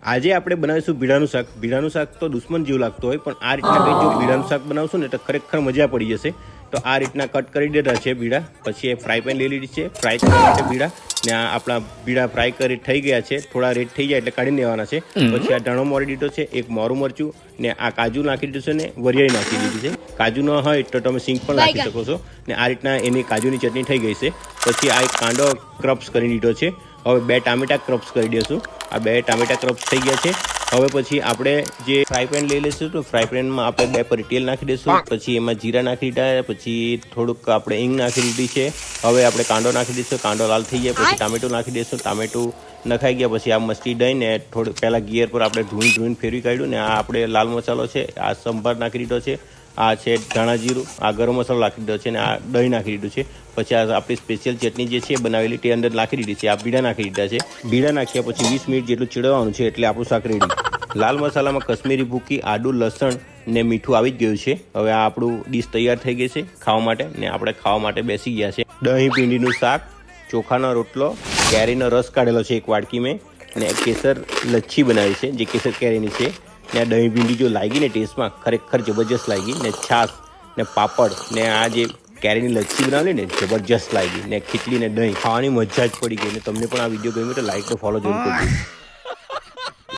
આજે આપણે બનાવીશું ભીડાનું શાક. ભીડાનું શાક તો દુશ્મન જેવું લાગતું હોય, પણ આ રીતના કંઈ જો ભીડાનું શાક બનાવશું ને તો ખરેખર મજા પડી જશે. તો આ રીતના કટ કરી દીધા છે ભીડા. પછી એ ફ્રાય પેન લઈ લીધી છે ફ્રાય કરવા માટે ભીડા. ને આ આપણા ભીડા ફ્રાય કરી થઈ ગયા છે, થોડા રેડ થઈ જાય એટલે કાઢી લેવાના છે. પછી આ ધાણો મોરી દીધો છે, એક મોરું મરચું ને આ કાજુ નાખી દીધું છે ને વરિયાળી નાખી દીધી છે. કાજુ ન હોય તો તમે સિંગ પણ નાખી શકો છો. ને આ રીતના એની કાજુની ચટણી થઈ ગઈ છે. પછી આ એક કાંદો ક્રપ્સ કરી દીધો છે. હવે 2 ટામેટા ક્રપ્સ કરી દઈશું. આ 2 ટામેટા ક્રપ્સ થઈ ગયા છે. હવે પછી આપણે જે ફ્રાય પેન લઈ લઈશું તો ફ્રાય પેનમાં આપણે 2 પરી તેલ નાખી દઈશું. પછી એમાં જીરા નાખી દીધા, પછી થોડુંક આપણે હિંગ નાખી દીધી છે. હવે આપણે કાંદો નાખી દઈશું. કાંદો લાલ થઈ જાય પછી ટામેટું નાખી દઈશું. ટામેટું નખાઈ ગયા પછી આ મસ્તી દઈને થોડુંક પહેલાં ગિયર પર આપણે ધૂણ ફેરવી કાઢ્યું. ને આ આપણે લાલ મસાલો છે, આ સંભાર નાખી દીધો છે, આ છે ધાણા જીરું, આ ગરમ મસાલો નાખી દીધો છે ને આ દહીં નાખી દીધું છે. પછી આ આપણી સ્પેશિયલ ચટણી જે છે બનાવેલી તે અંદર નાખી દીધી છે. આ ભીડા નાખી દીધા છે. ભીડા નાખ્યા પછી 20 મિનિટ જેટલું ચડવાનું છે એટલે આપણું શાક રેડી. લાલ મસાલામાં કશ્મીરી ભૂકી, આદુ, લસણ ને મીઠું આવી જ ગયું છે. હવે આ આપણું ડીશ તૈયાર થઈ ગઈ છે ખાવા માટે. ને આપણે ખાવા માટે બેસી ગયા છે. દહીં ભીંડીનું શાક, ચોખાનો રોટલો, કેરીનો રસ કાઢેલો છે એક વાડકી મેં, અને કેસર લચ્છી બનાવી છે જે કેસર કેરીની છે. ને આ દહીં ભીંડી જો લાગી ને ટેસ્ટમાં ખરેખર જબરજસ્ત લાગી. ને છાશ ને પાપડ ને આ જે કેરીની લચ્છી બનાવેલી ને જબરજસ્ત લાગી. ને ખીચડી ને દહીં ખાવાની મજા જ પડી ગઈ. ને તમને પણ આ વિડીયો ગમ્યો તો લાઈક તો ફોલો જરૂર કરજો.